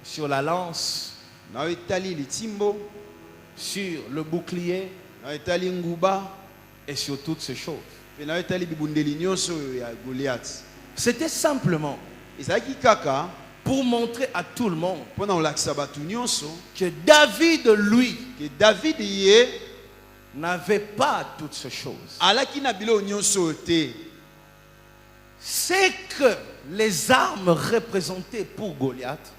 sur la lance, sur le bouclier et sur toutes ces choses. C'était simplement pour montrer à tout le monde que David, lui, n'avait pas toutes ces choses. C'est que les armes représentées pour Goliath,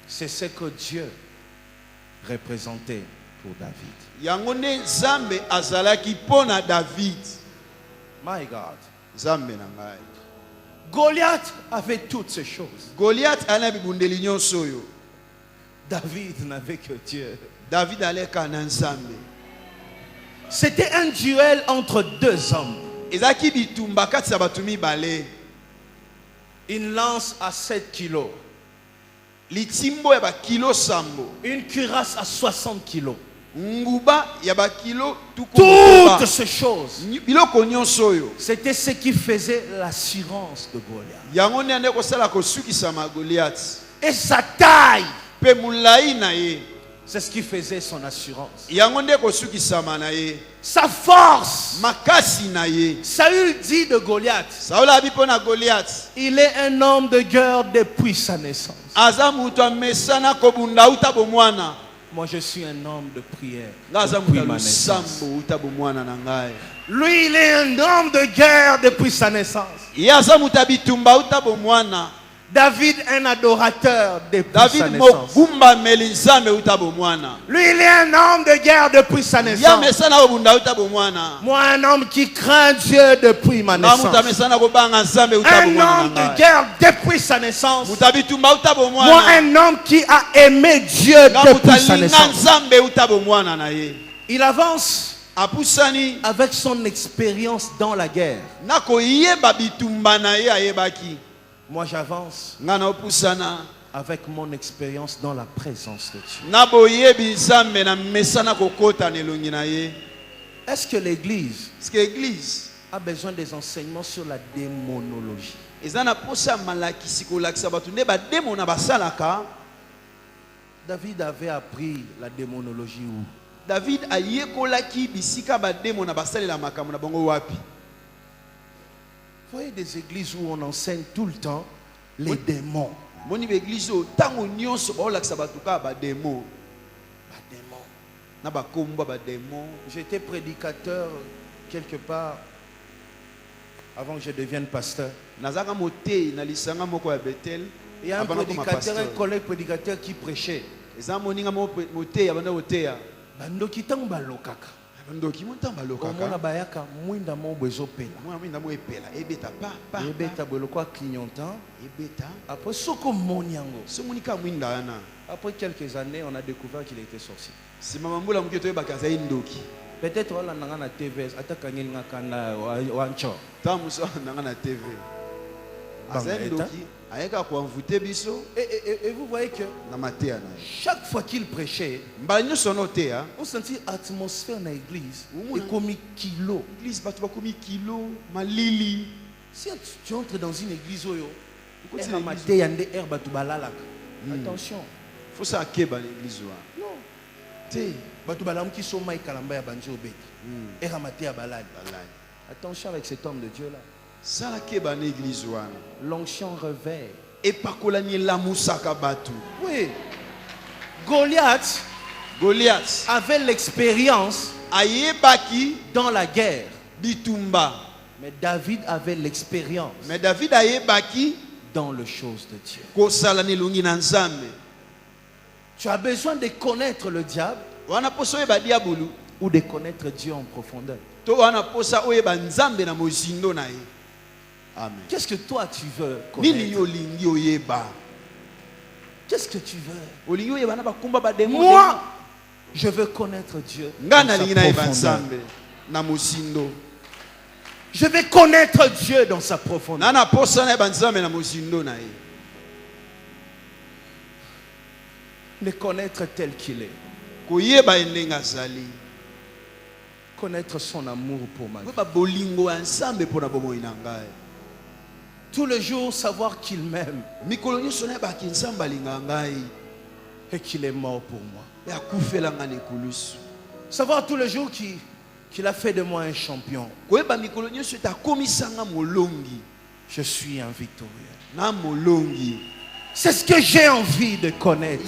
c'est ce que Dieu représentait pour David. My God. Goliath avait toutes ces choses. David n'avait que Dieu. C'était un duel entre deux hommes. Une lance à 7 kilos. Une cuirasse à 60 kilos. Toutes ces choses, c'était ce qui faisait l'assurance de Goliath. Et sa taille, c'est ce qui faisait son assurance. Sa force. Saül dit de Goliath, il est un homme de guerre depuis sa naissance. Moi je suis un homme de prière depuis ma naissance. Lui il est un homme de guerre depuis sa naissance. David un adorateur depuis sa naissance. Lui il est un homme de guerre depuis sa naissance. Moi un homme qui craint Dieu depuis ma naissance. Un homme de guerre depuis sa naissance. Moi un homme qui a aimé Dieu depuis sa naissance. Il avance avec son expérience dans la guerre. Moi j'avance avec mon expérience dans la présence de Dieu. Est-ce que l'Église a besoin des enseignements sur la démonologie? David avait appris la démonologie où? David vous voyez des églises où on enseigne tout le temps les démons. J'étais prédicateur quelque part avant que je devienne pasteur. Il y a un prédicateur, un collègue prédicateur qui prêchait. Omona bayaka mwinda mo bwezopela. Ebeta bolokwa clignotant. Après soko moniango. Après quelques années, on a découvert qu'il était sorcier. Peut-être on l'a na TV, attaquer ngaka na wancho. Et vous voyez que chaque fois qu'il prêchait, on sentit l'atmosphère dans l'église. Et comme kilo. Si tu entres dans une église, attention. Faut ça keba l'église. Non. Attention avec cet homme de Dieu là. L'onction réveille. Oui. Goliath avait l'expérience dans la guerre. Mais David avait l'expérience dans les choses de Dieu. Tu as besoin de connaître le diable ou de connaître Dieu en profondeur. Qu'est-ce que toi tu veux connaître? Qu'est-ce que tu veux? Moi, je veux connaître Dieu dans sa profondeur. Je vais connaître Dieu dans sa profondeur. Le connaître tel qu'il est. Connaître son amour pour ma vie. Tous les jours, savoir qu'il m'aime. Et qu'il est mort pour moi. Savoir tous les jours qu'il a fait de moi un champion. Je suis un victorieux. C'est ce que j'ai envie de connaître.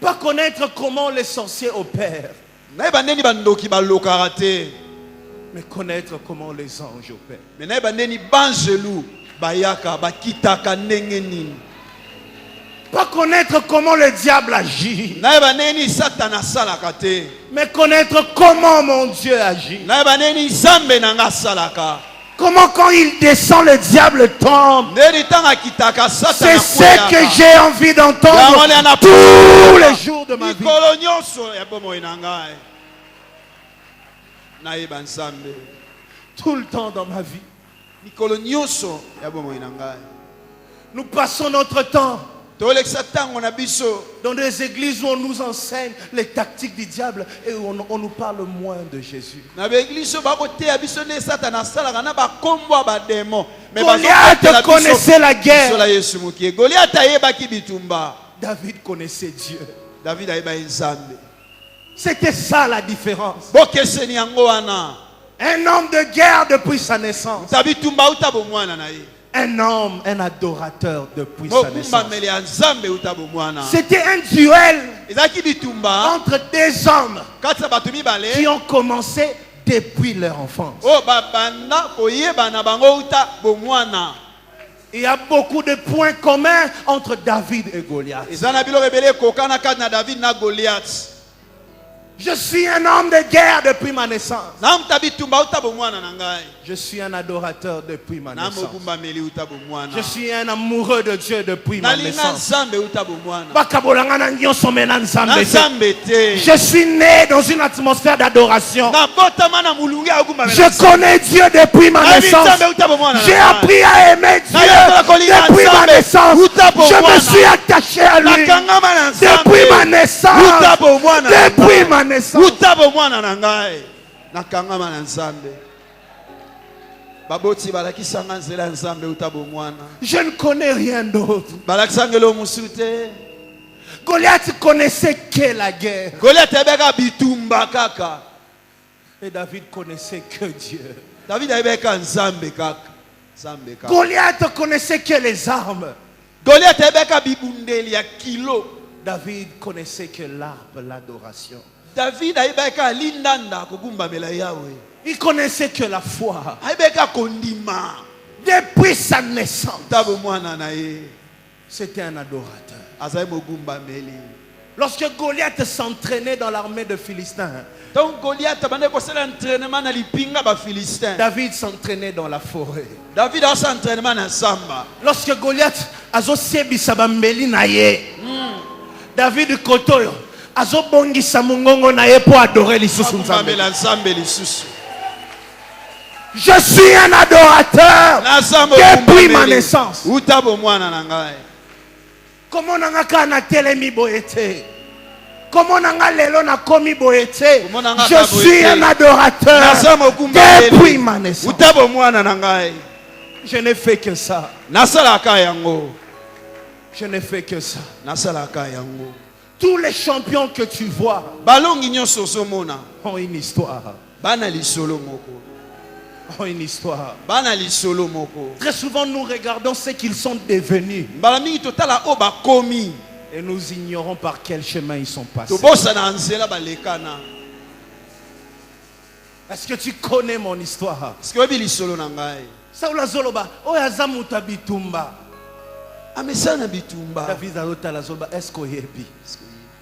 Pas connaître comment les sorciers opèrent, mais connaître comment les anges opèrent. Pas connaître comment le diable agit, mais connaître comment mon Dieu agit. Comment quand il descend, le diable tombe. C'est ce que j'ai envie d'entendre tous les jours de ma vie. Tout le temps dans ma vie. Nous passons notre temps dans des églises où on nous enseigne les tactiques du diable et où on nous parle moins de Jésus. Goliath connaissait la guerre. David connaissait Dieu. C'était ça la différence. Un homme de guerre depuis sa naissance. Un homme, un adorateur depuis sa naissance. C'était un duel entre des hommes qui ont commencé depuis leur enfance. Il y a beaucoup de points communs entre David et Goliath. Je suis un homme de guerre depuis ma naissance. Je suis un adorateur depuis ma naissance. Je suis un amoureux de Dieu depuis ma naissance. Je suis né dans une atmosphère d'adoration. Je connais Dieu depuis ma naissance. J'ai appris à aimer Dieu depuis ma naissance. Je me suis attaché à lui depuis ma naissance. Depuis ma naissance. Je ne connais rien d'autre. Goliath connaissait que la guerre. Et David connaissait que Dieu. Goliath connaissait que les armes. David connaissait que l'arbre, l'adoration. Il connaissait que la foi. Depuis sa naissance, c'était un adorateur. Lorsque Goliath s'entraînait dans l'armée de Philistins, David s'entraînait dans la forêt. Lorsque Goliath azosebisa bambeli na ye, David kotoyo azobongisa mungongo na ye pour adorer lisusu nzambe. Je suis un adorateur depuis ma naissance. Comment nanga kana telemi boyete? Comment nanga lelo na komi boyete? Je suis un adorateur depuis ma naissance. Je n'ai fait que ça. Je n'ai fait que ça. Tous les champions que tu vois ont une histoire. Ont une histoire. Très souvent nous regardons ce qu'ils sont devenus et nous ignorons par quel chemin ils sont passés. Est-ce que tu connais mon histoire? Saoula Zoloba, Oyaza Mutabitumba. David Alotala Zoba, est-ce que yebi?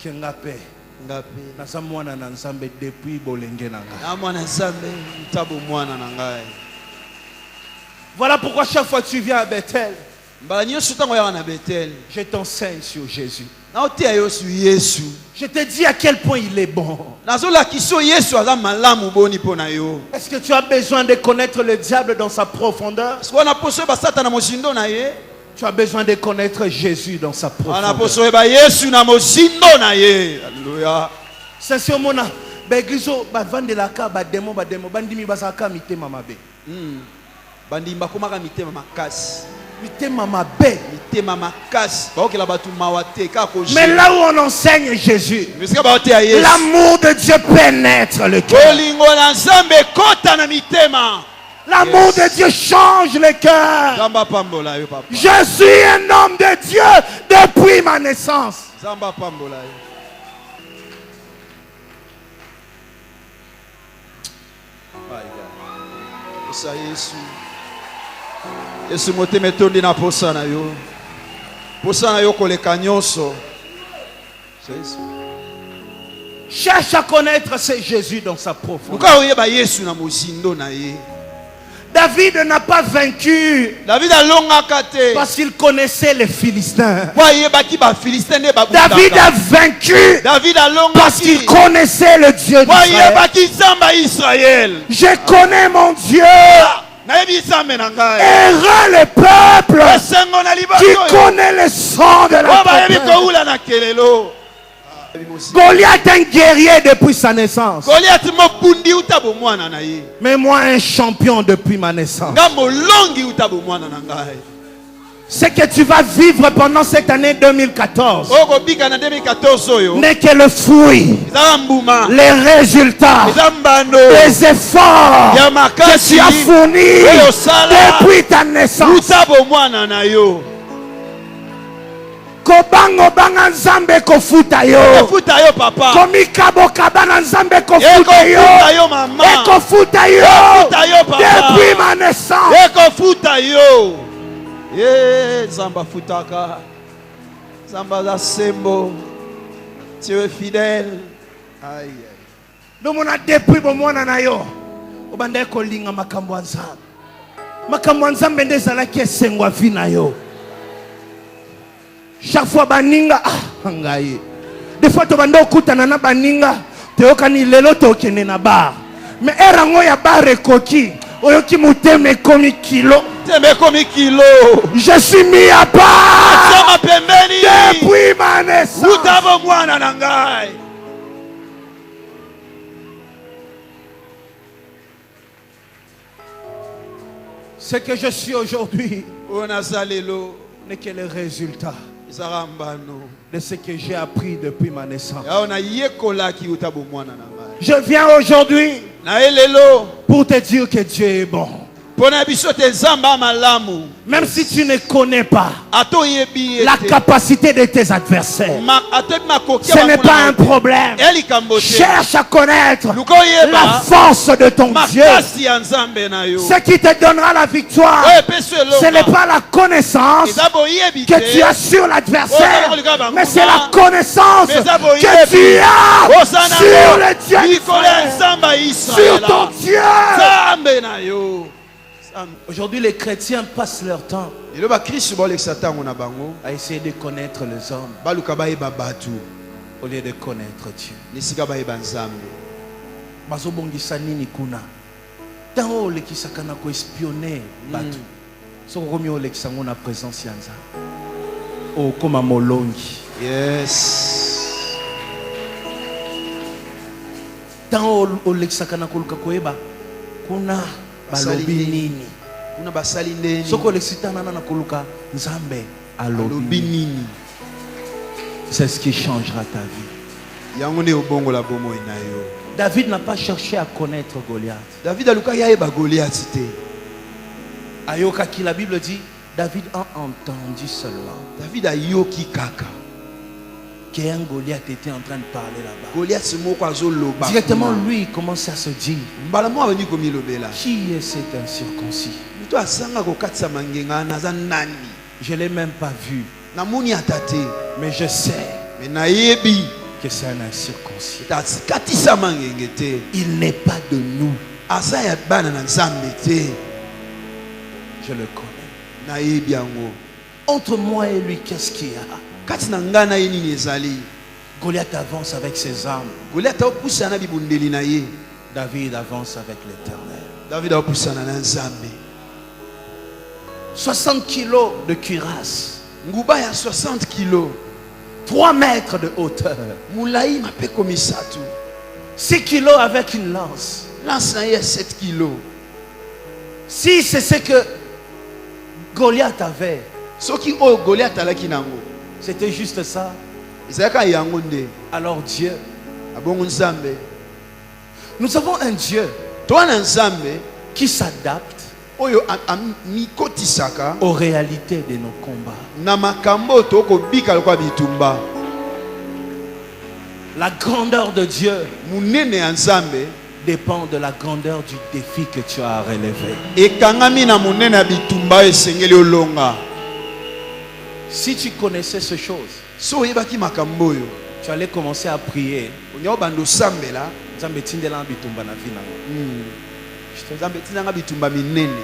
Kengape. Nasamwana na nzambe depuis bolenge nanga. Voilà pourquoi chaque fois que tu viens à Bethel, je t'enseigne sur Jésus. Je te dis à quel point il est bon. Est-ce que tu as besoin de connaître le diable dans sa profondeur? Tu as besoin de connaître Jésus dans sa profondeur. Sincèrement, Begizo bavandelaka bademo bandimi basaka mitema mabe. Bandimba komaka mitema makasi. Mitema mabe. Mitema makasi. Baokela batu mawate ka ko. Mais là où on enseigne Jésus, l'amour de Dieu pénètre le cœur. L'amour de Dieu change le cœur. Je suis un homme de Dieu depuis ma naissance. Yesu mote metondi na posa na yo. Posa na yo koleka nyonso. Cherche à connaître ce Jésus dans sa profondeur. David n'a pas vaincu parce qu'il connaissait les Philistins. David a vaincu parce qu'il connaissait le Dieu d'Israël. Je connais mon Dieu. Errant le peuple qui connaît le sang de la terre. Goliath est un guerrier depuis sa naissance. Mais moi un champion depuis ma naissance. Ce que tu vas vivre pendant cette année 2014 n'est que le fruit, les résultats, les efforts que tu as fournis depuis ta naissance. Kobango banga nzambe kofuta yo. Komikabo kabana nzambe kofuta yo. Ekofuta yo. Depuis ma naissance. Ekofuta yo. Zamba futaka. Zamba za sembo. Tu es fidèle. Aïe. Donc on a depuis bon mwana na yo. Obanda ko linga makambo nzambe. Makambo nzambe ndezala ki esengwa vina yo. Chaque fois baninga ngai. Des fois to bando kutana na baninga te okani lelo to kene na bar. Mais erango ya bar ekoki oyoki muteme komi kilo. Teme komi kilo. Je suis mis à part. Depuis ma naissance. Utabo mwana na ngai. Ce que je suis aujourd'hui n'est que le résultat de ce que j'ai appris depuis ma naissance. Je viens aujourd'hui pour te dire que Dieu est bon. Même si tu ne connais pas la capacité de tes adversaires, ce n'est pas un problème. Cherche à connaître la force de ton Dieu. Ce qui te donnera la victoire, ce n'est pas la connaissance que tu as sur l'adversaire, mais c'est la connaissance que tu as sur le Dieu, sur ton Dieu. Aujourd'hui, les chrétiens passent leur temps à essayer de connaître les hommes au lieu de connaître Dieu. Tant on les qui s'accana ko espionner batu, so komi on les qui s'ango na présence yanza. Oh comme à molongi. Yes. Tant on les qui s'accana ko luka koeba, kuna balobi nini. Kuna basali ndeni. Soko les sitana na koluka nzambe alobi nini. C'est ce qui changera ta vie. Yangone obongo la bomo inayo. David n'a pas cherché à connaître Goliath. David aluka yaeba Goliath te. Ayoka qui la Bible dit, David a entendu seulement. David a yoki kaka. Qu'un Goliath était en train de parler là-bas. Goliath moko azoloba. Directement lui il commence à se dire. Mbalamo aveni komi lobela. Qui est cet incirconcis? Mito asanga ko katsa mangenga naza nani. Je l'ai même pas vu. Namoni atate. Mais je sais. Mais nayebi que c'est un incirconcis. Il n'est pas de nous. Je le connais. Entre moi et lui, qu'est-ce qu'il y a? Goliath avance avec ses armes. David avance avec l'Éternel. 60 kilos de cuirasse. 60 kilos. 3 mètres de hauteur. 6 kilos avec une lance. Lance na ye 7 kilos. Si c'est ce que Goliath avait, soki o Goliath alaki nango, c'était juste ça. ezaka yango nde. Alors Dieu, abongo nzambe, nous avons un Dieu toana nzambe qui s'adapte oyo mikotisaka aux réalités de nos combats. na makambo tokobika lokwa bitumba. La grandeur de Dieu munene ya nzambe dépend de la grandeur du défi que tu as relevé. ekangami na munene ya bitumba esengeli olonga. Si tu connaissais ces choses, so oyebaki makambo oyo, tu allais commencer à prier. onya obanda osambela Nzambe tindela bitumba na vie nango. nzambe tindanga bitumba minene,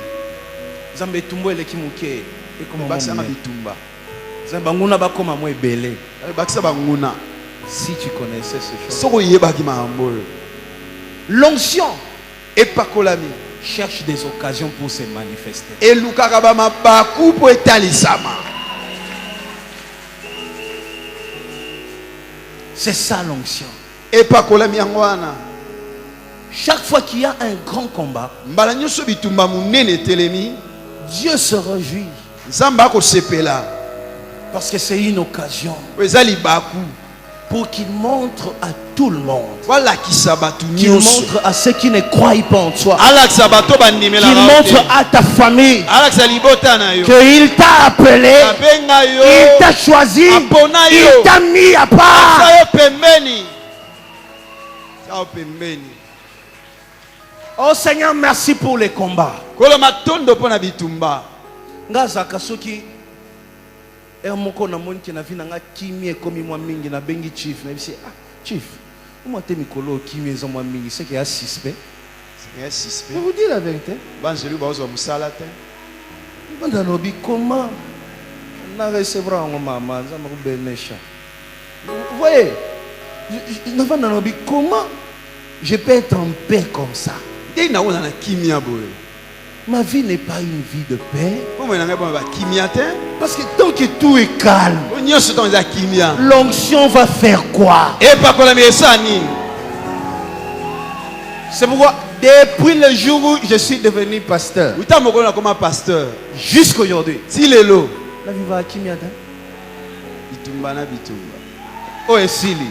Nzambe tumbo eleki muke ekoma bakisanga monene. bitumba, Nzambe nguna bakoma mo ebele. bakisa banguna. Si tu connaissais ces choses. soko oyebaki makambo oyo, L'onction epakolami cherche des occasions pour se manifester. elukaka bamabaku mpo etalisama. C'est ça l'onction. epakolami yango wana. Chaque fois qu'il y a un grand combat, mbala nyonso bitumba munene etelemi, Dieu se réjouit nzambe akosepela parce que c'est une occasion oyo eza libaku pour qu'il montre à tout le monde, walakisa bato qu'il nyonso, montre à ceux qui ne croient pas en toi, alakisa bato qu'il bandimelaka montre à ta famille alakisa libota na yo, qu'il t'a appelé, abenga yo, il t'a choisi, apona yo, il t'a mis à part. asa yo pembeni, asa yo pembeni. Oh Seigneur, merci pour les combats. koloma tondo mpo na bitumba. Ngazaka soki moko na moni na vie nanga kimi ekomi mwa mingi na bengi chief na bisi chief moi te mikolo kimi ezo mwa mingi c'est qu'il y a suspect. C'est un suspect. Je vous dis la vérité. Banjelu bazo musala te. Banda lobi comment na recevra ngo mama nzama ko benesha. Vous voyez, na lobi comment je peux être en paix comme ça. Dès na ona na kimia boye. Ma vie n'est pas une vie de paix. Parce que tant que tout est calme, l'onction va faire quoi? C'est pourquoi, depuis le jour où je suis devenu pasteur, jusqu'aujourd'hui, la vie va à Kimiata. Oh, et Sili.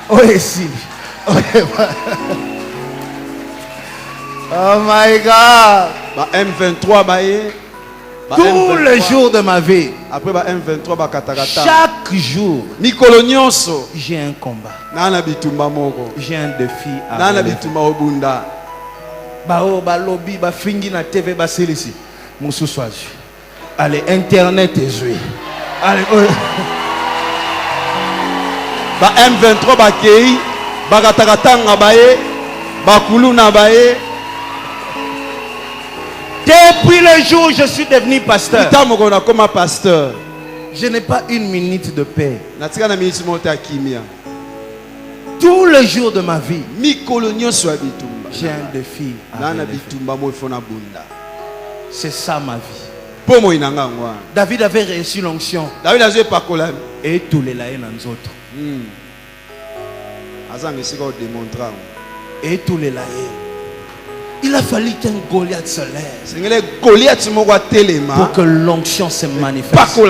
Oh, et Sili. Oh my God. M23 tous les jours de ma vie. Après M23 chaque jour j'ai un combat. J'ai un défi à relever. Balobi ba fingi na TV ba selisi. Mususwaji. Allez, internet est joué. Allez. Ba M23 ba kei ba katakatanga bae ba kuluna bae. Depuis le jour où je suis devenu pasteur, pasteur, je n'ai pas une minute de paix. Tous les jours de ma vie, j'ai un défi à relever. C'est ça ma vie. David avait reçu l'onction. Et tous les laïens en autres. Et tous les laïens. Il a fallu qu'un Goliath se lève pour que l'onction se manifeste.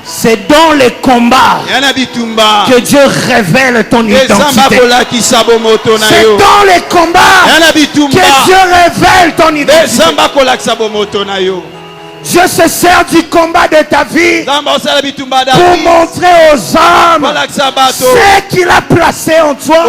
C'est dans les combats que Dieu révèle ton identité. C'est dans les combats que Dieu révèle ton identité. Dieu se sert du combat de ta vie pour montrer aux hommes ce qu'il a placé en toi.